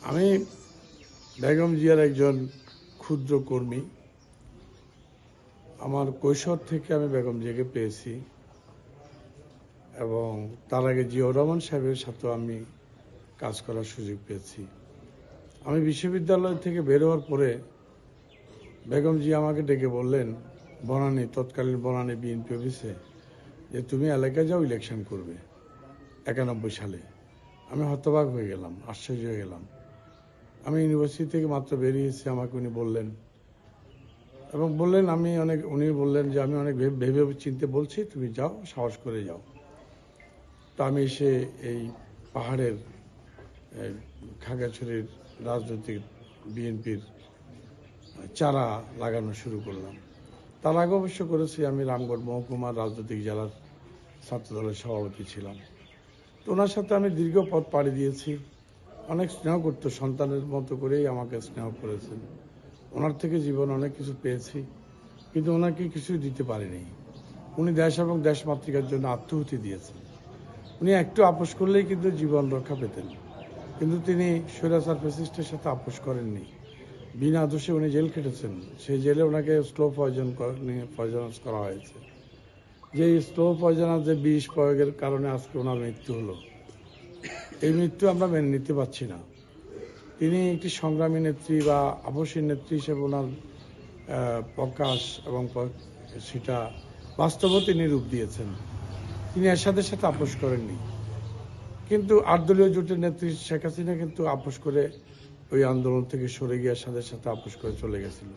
আমি বেগম জিয়ার একজন ক্ষুদ্র কর্মী। আমার কৈশোর থেকে আমি বেগম জিয়াকে পেয়েছি এবং তার আগে জিয়াউর রহমান সাহেবের সাথেও আমি কাজ করার সুযোগ পেয়েছি। আমি বিশ্ববিদ্যালয় থেকে বের হওয়ার পরে বেগম জিয়া আমাকে ডেকে বললেন বনানী, তৎকালীন বনানী বিএনপি অফিসে, যে তুমি এলাকায় যাও, ইলেকশন করবে 91 সালে। আমি হতবাক হয়ে গেলাম, আশ্চর্য হয়ে গেলাম। আমি ইউনিভার্সিটি থেকে মাত্র বেরিয়েছি, আমাকে উনি বললেন এবং বললেন উনি বললেন যে আমি অনেক ভেবে চিনতে বলছি, তুমি যাও, সাহস করে যাও। তো আমি এসে এই পাহাড়ের খাগড়াছড়ির রাজনৈতিক বিএনপির চারা লাগানো শুরু করলাম। তার আগে অবশ্য করেছি, আমি রামগড় মহকুমার রাজনৈতিক জেলার ছাত্রদলের সভাপতি ছিলাম। তো ওনার সাথে আমি দীর্ঘ পথ পাড়ি দিয়েছি। অনেক স্নেহ করতো, সন্তানের মতো করেই আমাকে স্নেহ করেছেন। ওনার থেকে জীবন অনেক কিছু পেয়েছি, কিন্তু ওনাকে কিছুই দিতে পারিনি। উনি দেশ এবং দেশমাতৃকার জন্য আত্মহুতি দিয়েছেন। উনি একটু আপোষ করলেই কিন্তু জীবন রক্ষা পেতেন, কিন্তু তিনি স্বৈরাচার ফ্যাসিস্টের সাথে আপোষ করেননি। বিনা দোষে উনি জেল খেটেছেন। সেই জেলে ওনাকে স্লো পয়জনাস করা হয়েছে। যে স্লো পয়জনাস, যে বিষ প্রয়োগের কারণে আজকে ওনার মৃত্যু হলো, এই মৃত্যু আমরা মেনে নিতে পারছি না। তিনি একটি সংগ্রামী নেত্রী বা আপোষী নেত্রী হিসেবে ওনার প্রকাশ এবং সেটা বাস্তবও তিনি রূপ দিয়েছেন। তিনি এরশাদের সাথে আপোষ করেননি, কিন্তু 8 দলীয় জোটের নেত্রী শেখ হাসিনা কিন্তু আপোষ করে ওই আন্দোলন থেকে সরে গিয়ে এরশাদের সাথে আপোষ করে চলে গেছিল।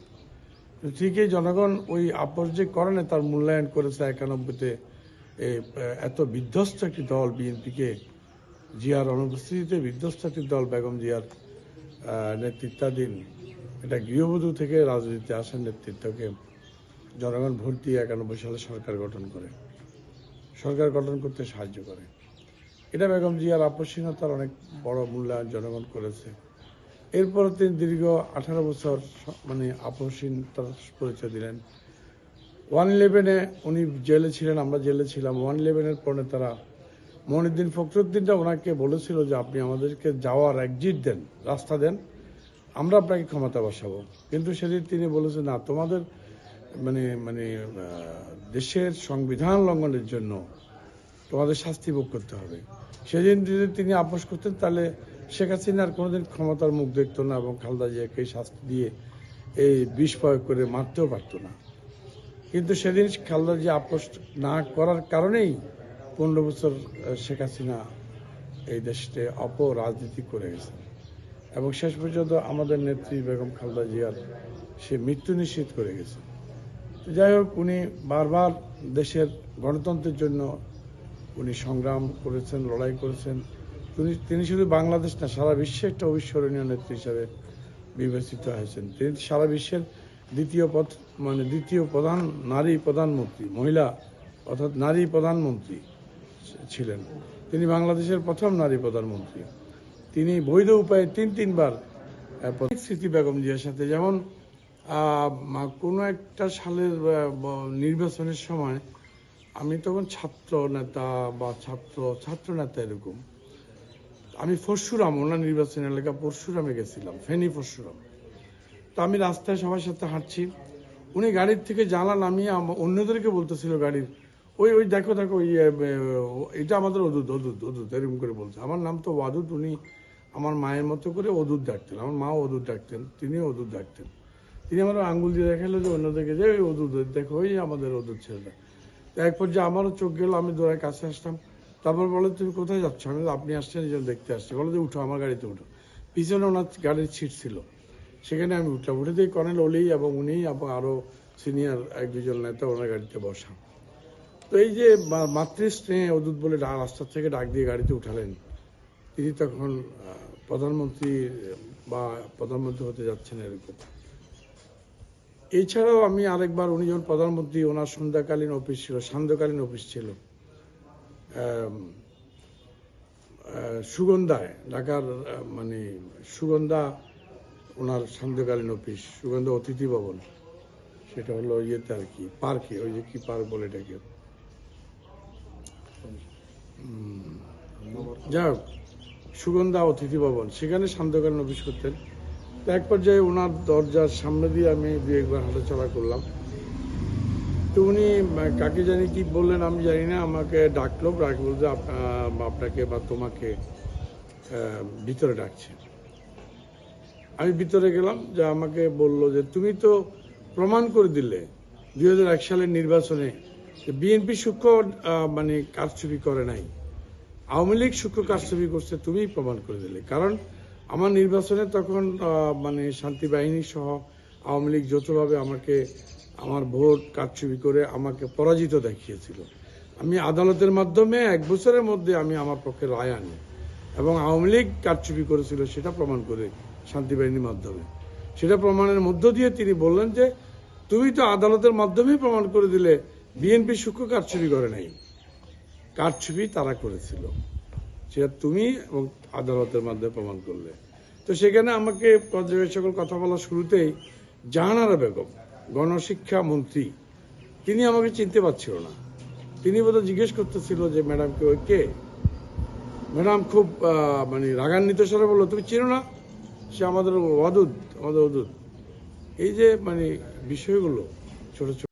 ঠিকই জনগণ ওই আপোষ যে করেন তার মূল্যায়ন করেছে 91-তে। এত বিধ্বস্ত একটি দল বিএনপিকে, জিয়ার অনুপস্থিতিতে বিধ্বস্ত একটি দল বেগম জিয়ার নেতৃত্বাধীন এটা গৃহবধূ থেকে রাজনীতিতে আসেন নেতৃত্বকে জনগণ ভোট দিয়ে 91 সালে সরকার গঠন করে, সরকার গঠন করতে সাহায্য করে। এটা বেগম জিয়ার আপসহীনতার অনেক বড় মূল্যায়ন জনগণ করেছে। এরপর তিনি দীর্ঘ 18 বছর আপসহীনতার পরিচয় দিলেন। 111-এ উনি জেলে ছিলেন, আমরা জেলে ছিলাম। 111-এর পরে তারা মনিউদ্দিন ফখরুদ্দিনরা ওনাকে বলেছিল যে আপনি আমাদেরকে যাওয়ার এক্সিট দেন, রাস্তা দেন, আমরা আপনাকে ক্ষমতা বসাবো। কিন্তু সেদিন তিনি বলেছেন না, তোমাদের দেশের সংবিধান লঙ্ঘনের জন্য তোমাদের শাস্তি ভোগ করতে হবে। সেদিন যদি তিনি আপোষ করতেন তাহলে শেখ হাসিনার কোনোদিন ক্ষমতার মুখ দেখতো না এবং খালেদা জিয়াকে শাস্তি দিয়ে এই বিষ প্রয়োগ করে মারতেও পারতো না। কিন্তু সেদিন খালেদা জিয়া আপোষ না করার কারণেই 15 বছর শেখ হাসিনা এই দেশে অপরাজনীতি করে গেছেন এবং শেষ পর্যন্ত আমাদের নেত্রী বেগম খালেদা জিয়ার সে মৃত্যু নিশ্চিত করে গেছে। যাই হোক, উনি বারবার দেশের গণতন্ত্রের জন্য উনি সংগ্রাম করেছেন, লড়াই করেছেন। তিনি শুধু বাংলাদেশ না, সারা বিশ্বে একটা অবিস্মরণীয় নেত্রী হিসাবে বিবেচিত হয়েছেন। তিনি সারা বিশ্বের দ্বিতীয় প্রধান নারী প্রধানমন্ত্রী, মহিলা অর্থাৎ নারী প্রধানমন্ত্রী ছিলেন। তিনি বাংলাদেশের প্রথম নারী প্রধানমন্ত্রী। তিনি বৈধ উপায়ে তিনবার স্মৃতি বেগম জিয়ার সাথে, যেমন কোনো একটা সালের নির্বাচনের সময় আমি তখন ছাত্র নেতা বা ছাত্র নেতা এরকম, আমি পরশুরাম, ওনার নির্বাচন এলাকা পরশুরামে গেছিলাম, ফেনী পরশুরাম। তো আমি রাস্তায় সবার সাথে হাঁটছি, উনি গাড়ির থেকে জানলা নামিয়ে অন্যদেরকে বলতেছিল গাড়ির, ওই দেখো এটা আমাদের অদূত এরকম করে বলছে। আমার নাম তো ওয়াদুদ, উনি আমার মায়ের মতো করে অদূত ডাকতেন, আমার মাও অদূত ডাকতেন, তিনিও অদূত ডাকতেন। তিনি আমার আঙ্গুল দিয়ে দেখালো যে অন্যদেরকে যে ওই অদূত, দেখো ওই আমাদের অদূত ছেলেটা। তো এক পর্যায়ে আমারও চোখ গেল, আমি দৌড়ায় কাছে আসলাম। তারপর বলে তুমি কোথায় যাচ্ছ? আমি আপনি আসছেন এই জন্য দেখতে আসছি। বলে যে উঠো, আমার গাড়িতে উঠো। পিছনে ওনার গাড়ির সিট ছিল, সেখানে আমি উঠলাম। উঠে দিয়ে কর্নেল অলি এবং উনি এবং আরও সিনিয়র 1-2 নেতা ওনার গাড়িতে বসা। তো এই যে মাতৃস্নেহে অদূত বলে রাস্তা থেকে ডাক দিয়ে গাড়িতে উঠালেন, তিনি তখন প্রধানমন্ত্রী হতে যাচ্ছেন এরকম। এছাড়াও আমি আরেকবার, উনি যখন প্রধানমন্ত্রী, ওনার সন্ধ্যাকালীন অফিস ছিল, সান্ধ্যকালীন অফিস ছিল সুগন্ধায়, ঢাকার সুগন্ধা, ওনার সান্ধ্যকালীন অফিস সুগন্ধা অতিথি ভবন, সেটা হলো ইয়েতে আর কি, পার্কে, ওই যে কি পার্ক বলে এটাকে, যাই হোক সুগন্ধা অতিথি ভবন, সেখানে সান্ধ্যকালীন অফিস করতেন। তো এক পর্যায়ে ওনার দরজার সামনে দিয়ে আমি দু একবার হাঁটাচলা করলাম। তো উনি কাকে জানি কি বললেন আমি জানি না, আমাকে ডাকলো, বলতে আপনাকে বা তোমাকে ভিতরে ডাকছে। আমি ভিতরে গেলাম, যা আমাকে বললো যে তুমি তো প্রমাণ করে দিলে 2001 সালের নির্বাচনে বিএনপি সূক্ষ্ম মানে কারচুপি করে নাই, আওয়ামী লীগ সূক্ষ্ম কারচুপি করছে, তুমিই প্রমাণ করে দিলে। কারণ আমার নির্বাচনে তখন মানে শান্তি বাহিনী সহ আওয়ামী লীগ যৌথভাবে আমাকে আমার ভোট কারচুপি করে আমাকে পরাজিত দেখিয়েছিল। আমি আদালতের মাধ্যমে 1 বছরের মধ্যে আমি আমার পক্ষে রায় আনি এবং আওয়ামী লীগ কারচুপি করেছিল সেটা প্রমাণ করে শান্তি বাহিনীর মাধ্যমে। সেটা প্রমাণের মধ্য দিয়ে তিনি বললেন যে তুমি তো আদালতের মাধ্যমেই প্রমাণ করে দিলে বিএনপি সূক্ষ্ম কারচুপি করে নাই, কারচুপি তারা করেছিল, সেটা তুমি এবং আদালতের মাধ্যমে প্রমাণ করলে। তো সেখানে আমাকে সকল কথা বলার শুরুতেই জাহানারা বেগম, গণশিক্ষা মন্ত্রী, তিনি আমাকে চিনতে পারছিল না। তিনি বোধহয় জিজ্ঞেস করতেছিল যে ম্যাডামকে ওই কে। ম্যাডাম খুব মানে রাগান্বিত স্বরে বললো, তুমি চিনো না, সে আমাদের ওয়াদুদ। এই যে মানে বিষয়গুলো ছোট ছোট